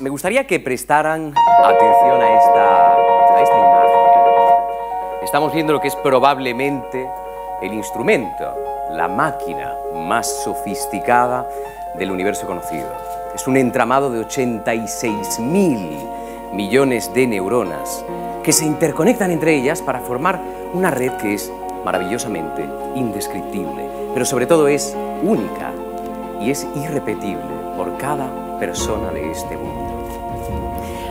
Me gustaría que prestaran atención a esta imagen. Estamos viendo lo que es probablemente el instrumento, la máquina más sofisticada del universo conocido. Es un entramado de 86.000 millones de neuronas que se interconectan entre ellas para formar una red que es maravillosamente indescriptible, pero sobre todo es única y es irrepetible por cada persona de este mundo.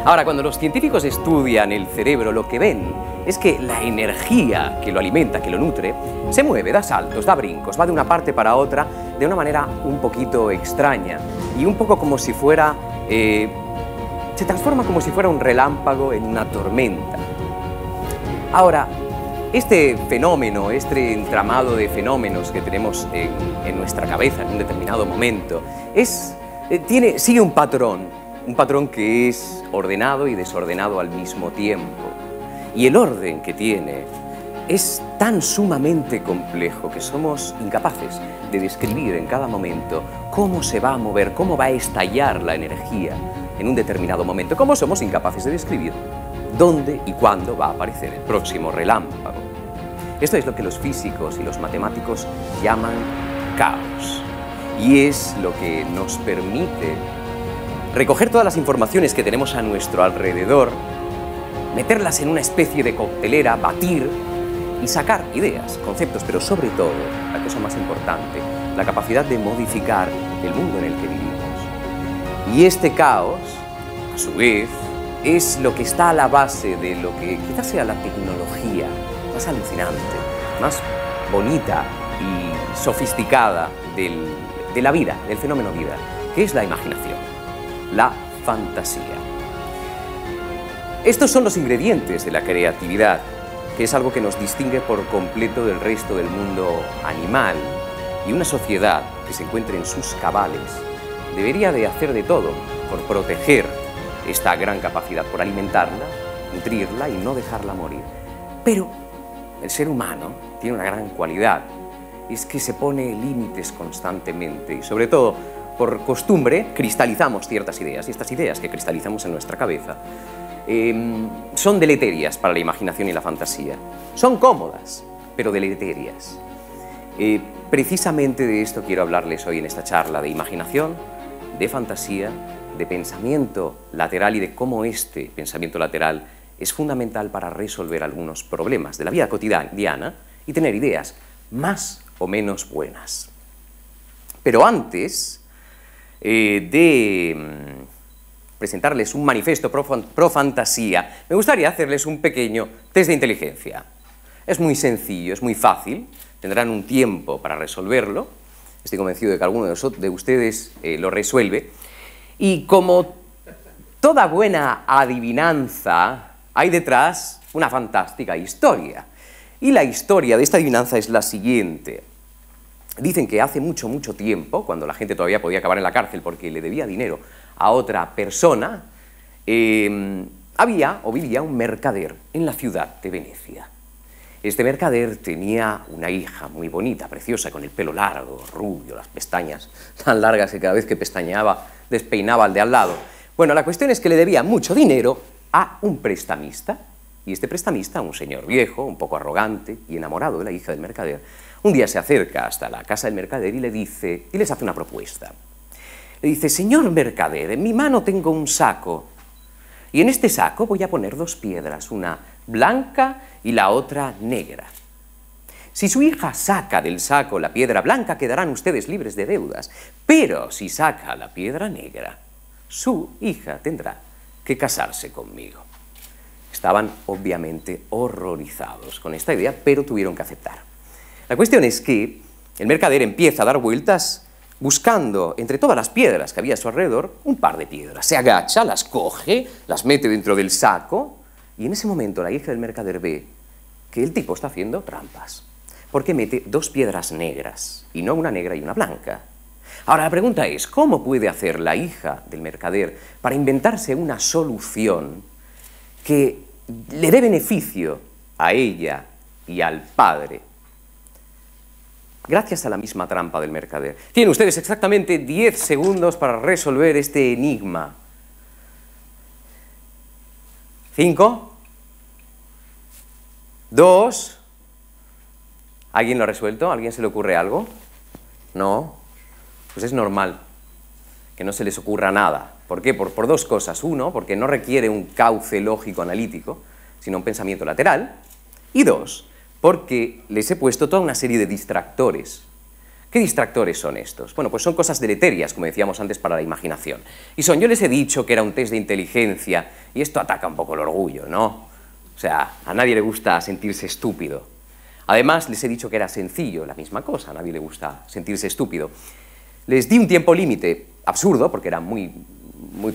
Ahora, cuando los científicos estudian el cerebro, lo que ven es que la energía que lo alimenta, que lo nutre, se mueve, da saltos, da brincos, va de una parte para otra de una manera un poquito extraña y un poco como si fuera... se transforma como si fuera un relámpago en una tormenta. Ahora, este fenómeno, este entramado de fenómenos que tenemos en nuestra cabeza en un determinado momento, sigue un patrón que es ordenado y desordenado al mismo tiempo. Y el orden que tiene es tan sumamente complejo que somos incapaces de describir en cada momento cómo se va a mover, cómo va a estallar la energía en un determinado momento, como somos incapaces de describir dónde y cuándo va a aparecer el próximo relámpago. Esto es lo que los físicos y los matemáticos llaman caos, y es lo que nos permite recoger todas las informaciones que tenemos a nuestro alrededor, meterlas en una especie de coctelera, batir y sacar ideas, conceptos, pero sobre todo, la cosa más importante, la capacidad de modificar el mundo en el que vivimos. Y este caos, a su vez, es lo que está a la base de lo que quizás sea la tecnología más alucinante, más bonita y sofisticada de la vida, del fenómeno vida, que es la imaginación, la fantasía. Estos son los ingredientes de la creatividad, que es algo que nos distingue por completo del resto del mundo animal, y una sociedad que se encuentre en sus cabales debería de hacer de todo por proteger esta gran capacidad, por alimentarla, nutrirla y no dejarla morir. Pero el ser humano tiene una gran cualidad, es que se pone límites constantemente y sobre todo por costumbre cristalizamos ciertas ideas, y estas ideas que cristalizamos en nuestra cabeza son deleterias para la imaginación y la fantasía. Son cómodas, pero deleterias. Precisamente de esto quiero hablarles hoy en esta charla, de imaginación, de fantasía, de pensamiento lateral y de cómo este pensamiento lateral es fundamental para resolver algunos problemas de la vida cotidiana y tener ideas más o menos buenas. Pero antes de presentarles un manifiesto pro fantasía, me gustaría hacerles un pequeño test de inteligencia. Es muy sencillo, es muy fácil, tendrán un tiempo para resolverlo. Estoy convencido de que alguno de ustedes lo resuelve. Y como toda buena adivinanza, hay detrás una fantástica historia. Y la historia de esta adivinanza es la siguiente. Dicen que hace mucho, mucho tiempo, cuando la gente todavía podía acabar en la cárcel porque le debía dinero a otra persona, había o vivía un mercader en la ciudad de Venecia. Este mercader tenía una hija muy bonita, preciosa, con el pelo largo, rubio, las pestañas tan largas que cada vez que pestañeaba despeinaba al de al lado. Bueno, la cuestión es que le debía mucho dinero a un prestamista, y este prestamista, un señor viejo, un poco arrogante y enamorado de la hija del mercader, un día se acerca hasta la casa del mercader y les hace una propuesta. Le dice: señor mercader, en mi mano tengo un saco, y en este saco voy a poner dos piedras, una blanca y la otra negra. Si su hija saca del saco la piedra blanca, quedarán ustedes libres de deudas, pero si saca la piedra negra, su hija tendrá que casarse conmigo. Estaban obviamente horrorizados con esta idea, pero tuvieron que aceptar. La cuestión es que el mercader empieza a dar vueltas buscando entre todas las piedras que había a su alrededor un par de piedras. Se agacha, las coge, las mete dentro del saco, y en ese momento la hija del mercader ve que el tipo está haciendo trampas, porque mete dos piedras negras, y no una negra y una blanca. Ahora la pregunta es, ¿cómo puede hacer la hija del mercader para inventarse una solución que le dé beneficio a ella y al padre? Gracias a la misma trampa del mercader. Tienen ustedes exactamente 10 segundos para resolver este enigma. 5, 2, ¿alguien lo ha resuelto? ¿A alguien se le ocurre algo? No, pues es normal que no se les ocurra nada. ¿Por qué? Por dos cosas. Uno, porque no requiere un cauce lógico-analítico, sino un pensamiento lateral. Y dos, porque les he puesto toda una serie de distractores. ¿Qué distractores son estos? Bueno, pues son cosas deleterias, como decíamos antes, para la imaginación. Y yo les he dicho que era un test de inteligencia, y esto ataca un poco el orgullo, ¿no? O sea, a nadie le gusta sentirse estúpido. Además, les he dicho que era sencillo, la misma cosa, a nadie le gusta sentirse estúpido. Les di un tiempo límite absurdo, porque era muy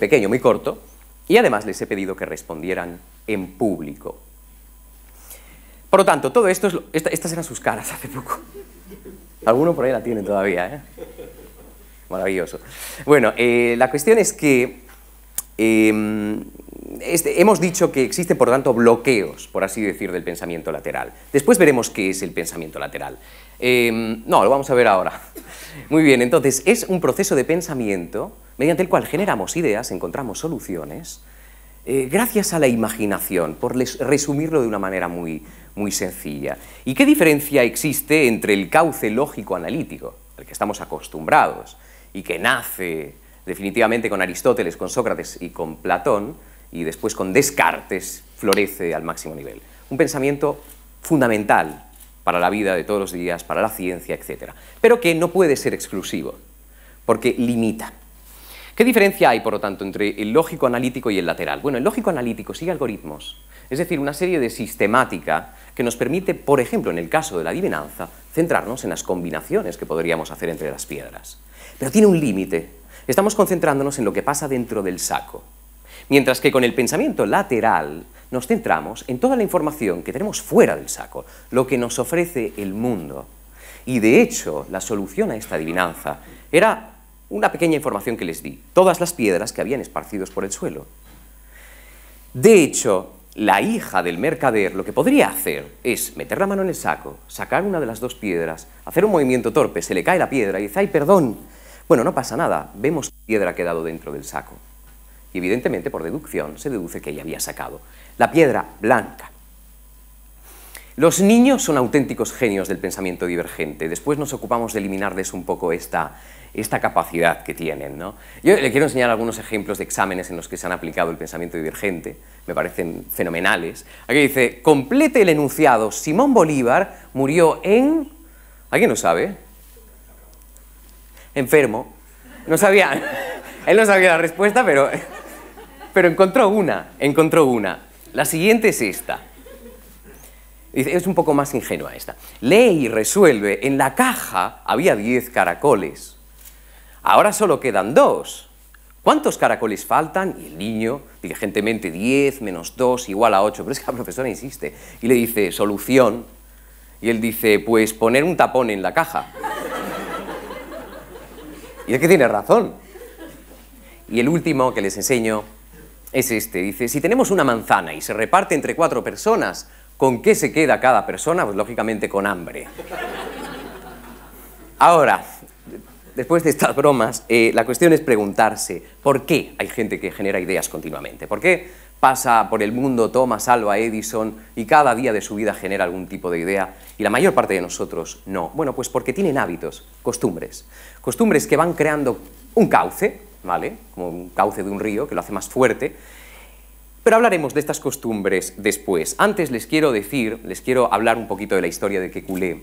pequeño, muy corto, y además les he pedido que respondieran en público. Por lo tanto, todo esto, estas eran sus caras hace poco. Alguno por ahí la tiene todavía, ¿eh? Maravilloso. Bueno, la cuestión es que hemos dicho que existen, por tanto, bloqueos, por así decir, del pensamiento lateral. Después veremos qué es el pensamiento lateral. No, lo vamos a ver ahora. Muy bien, entonces, es un proceso de pensamiento mediante el cual generamos ideas, encontramos soluciones, gracias a la imaginación, por resumirlo de una manera muy sencilla. ¿Y qué diferencia existe entre el cauce lógico-analítico, al que estamos acostumbrados, y que nace definitivamente con Aristóteles, con Sócrates y con Platón, y después con Descartes florece al máximo nivel? Un pensamiento fundamental para la vida de todos los días, para la ciencia, etc. Pero que no puede ser exclusivo, porque limita. ¿Qué diferencia hay, por lo tanto, entre el lógico-analítico y el lateral? Bueno, el lógico-analítico sigue algoritmos, es decir, una serie de sistemática que nos permite, por ejemplo, en el caso de la adivinanza, centrarnos en las combinaciones que podríamos hacer entre las piedras. Pero tiene un límite. Estamos concentrándonos en lo que pasa dentro del saco. Mientras que con el pensamiento lateral nos centramos en toda la información que tenemos fuera del saco, lo que nos ofrece el mundo. Y de hecho, la solución a esta adivinanza era una pequeña información que les di: todas las piedras que habían esparcidos por el suelo. De hecho, la hija del mercader lo que podría hacer es meter la mano en el saco, sacar una de las dos piedras, hacer un movimiento torpe, se le cae la piedra y dice: ¡ay, perdón! Bueno, no pasa nada, vemos que la piedra ha quedado dentro del saco. Y evidentemente, por deducción, se deduce que ella había sacado la piedra blanca. Los niños son auténticos genios del pensamiento divergente. Después nos ocupamos de eliminarles un poco esta capacidad que tienen, ¿no? Yo le quiero enseñar algunos ejemplos de exámenes en los que se han aplicado el pensamiento divergente, me parecen fenomenales. Aquí dice: complete el enunciado, Simón Bolívar murió en... ¿Alguien lo sabe? Enfermo. No sabía, él no sabía la respuesta, pero encontró una. La siguiente es esta. Es un poco más ingenua esta. Lee y resuelve. En la caja había 10 caracoles. Ahora solo quedan 2. ¿Cuántos caracoles faltan? Y el niño, diligentemente, 10 menos 2 igual a 8. Pero es que la profesora insiste y le dice: solución. Y él dice: pues poner un tapón en la caja. Y es que tiene razón. Y el último que les enseño es este. Dice: si tenemos una manzana y se reparte entre 4 personas, ¿con qué se queda cada persona? Pues lógicamente con hambre. Ahora, después de estas bromas, la cuestión es preguntarse ¿por qué hay gente que genera ideas continuamente? ¿Por qué pasa por el mundo Thomas Alva Edison y cada día de su vida genera algún tipo de idea y la mayor parte de nosotros no? Bueno, pues porque tienen hábitos, costumbres que van creando un cauce, ¿vale? Como un cauce de un río que lo hace más fuerte. Pero hablaremos de estas costumbres después. Antes les quiero hablar un poquito de la historia de Kekulé.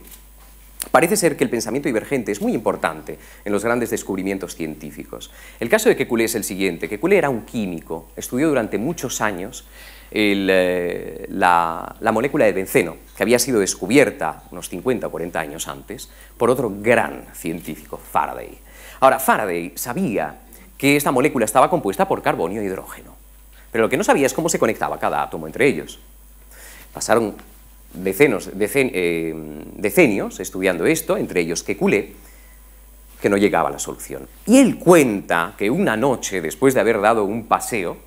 Parece ser que el pensamiento divergente es muy importante en los grandes descubrimientos científicos. El caso de Kekulé es el siguiente. Kekulé era un químico, estudió durante muchos años la molécula de benceno, que había sido descubierta unos 50 o 40 años antes por otro gran científico, Faraday. Ahora, Faraday sabía que esta molécula estaba compuesta por carbonio e hidrógeno. Pero lo que no sabía es cómo se conectaba cada átomo entre ellos. Pasaron decenios estudiando esto, entre ellos Kekulé, que no llegaba a la solución. Y él cuenta que una noche, después de haber dado un paseo,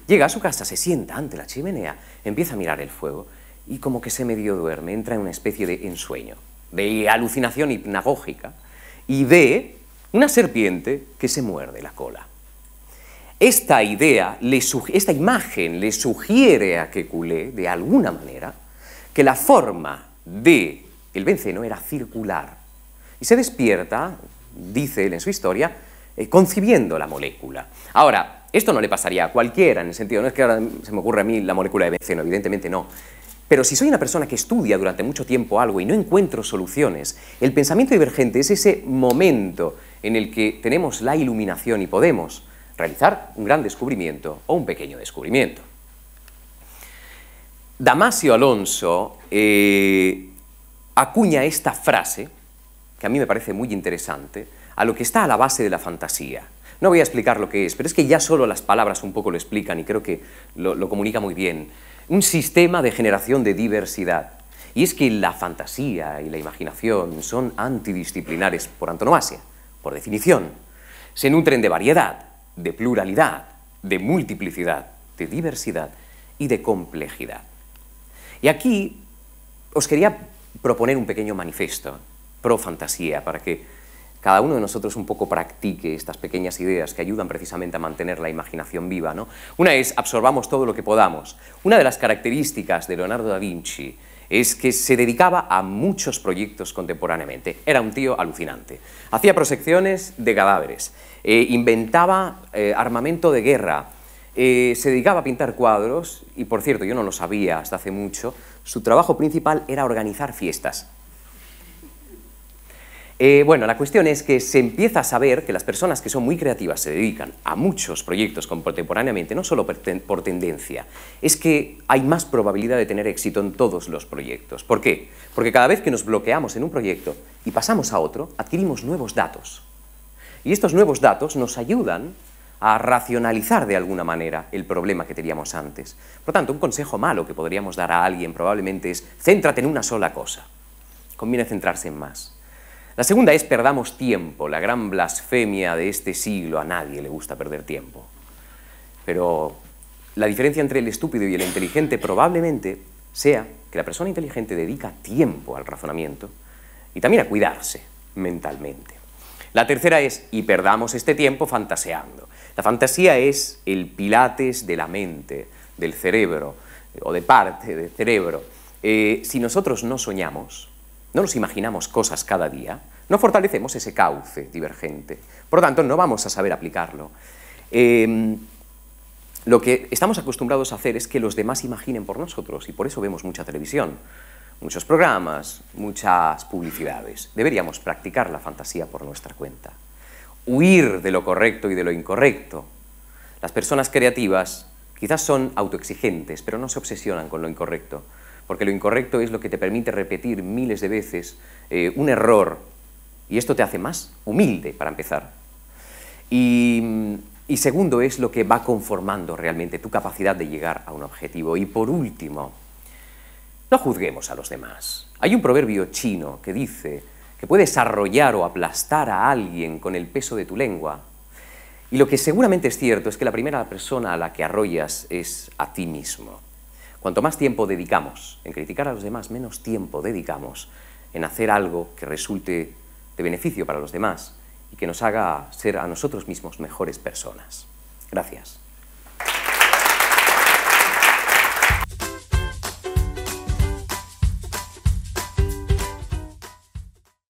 llega a su casa, se sienta ante la chimenea, empieza a mirar el fuego y como que se medio duerme, entra en una especie de ensueño, de alucinación hipnagógica, y ve una serpiente que se muerde la cola. esta idea, esta imagen le sugiere a Kekulé, de alguna manera, que la forma del benceno era circular. Y se despierta, dice él en su historia, concibiendo la molécula. Ahora, esto no le pasaría a cualquiera, en el sentido, no es que ahora se me ocurre a mí la molécula de benceno, evidentemente no. Pero si soy una persona que estudia durante mucho tiempo algo y no encuentro soluciones, el pensamiento divergente es ese momento en el que tenemos la iluminación y podemos realizar un gran descubrimiento o un pequeño descubrimiento. Damasio Alonso acuña esta frase, que a mí me parece muy interesante, a lo que está a la base de la fantasía. No voy a explicar lo que es, pero es que ya solo las palabras un poco lo explican y creo que lo comunica muy bien. Un sistema de generación de diversidad. Y es que la fantasía y la imaginación son antidisciplinares por antonomasia, por definición. Se nutren de variedad, de pluralidad, de multiplicidad, de diversidad y de complejidad. Y aquí os quería proponer un pequeño manifiesto pro fantasía para que cada uno de nosotros un poco practique estas pequeñas ideas que ayudan precisamente a mantener la imaginación viva, ¿no? Una es, absorbamos todo lo que podamos. Una de las características de Leonardo da Vinci es que se dedicaba a muchos proyectos contemporáneamente. Era un tío alucinante. Hacía prosecciones de cadáveres, inventaba armamento de guerra, se dedicaba a pintar cuadros y, por cierto, yo no lo sabía hasta hace mucho, su trabajo principal era organizar fiestas. Bueno, la cuestión es que se empieza a saber que las personas que son muy creativas se dedican a muchos proyectos contemporáneamente, no solo por tendencia, es que hay más probabilidad de tener éxito en todos los proyectos. ¿Por qué? Porque cada vez que nos bloqueamos en un proyecto y pasamos a otro, adquirimos nuevos datos. Y estos nuevos datos nos ayudan a racionalizar de alguna manera el problema que teníamos antes. Por tanto, un consejo malo que podríamos dar a alguien probablemente es: céntrate en una sola cosa. Conviene centrarse en más. La segunda es: perdamos tiempo, la gran blasfemia de este siglo. A nadie le gusta perder tiempo. Pero la diferencia entre el estúpido y el inteligente probablemente sea que la persona inteligente dedica tiempo al razonamiento y también a cuidarse mentalmente. La tercera es: y perdamos este tiempo fantaseando. La fantasía es el pilates de la mente, del cerebro, o de parte del cerebro. Si nosotros no soñamos, no nos imaginamos cosas cada día, no fortalecemos ese cauce divergente. Por lo tanto, no vamos a saber aplicarlo. Lo que estamos acostumbrados a hacer es que los demás imaginen por nosotros, y por eso vemos mucha televisión, muchos programas, muchas publicidades. Deberíamos practicar la fantasía por nuestra cuenta. Huir de lo correcto y de lo incorrecto. Las personas creativas quizás son autoexigentes, pero no se obsesionan con lo incorrecto, porque lo incorrecto es lo que te permite repetir miles de veces un error, y esto te hace más humilde, para empezar. Y segundo, es lo que va conformando realmente tu capacidad de llegar a un objetivo. Y por último, no juzguemos a los demás. Hay un proverbio chino que dice que puedes arrollar o aplastar a alguien con el peso de tu lengua. Y lo que seguramente es cierto es que la primera persona a la que arrollas es a ti mismo. Cuanto más tiempo dedicamos en criticar a los demás, menos tiempo dedicamos en hacer algo que resulte de beneficio para los demás y que nos haga ser a nosotros mismos mejores personas. Gracias.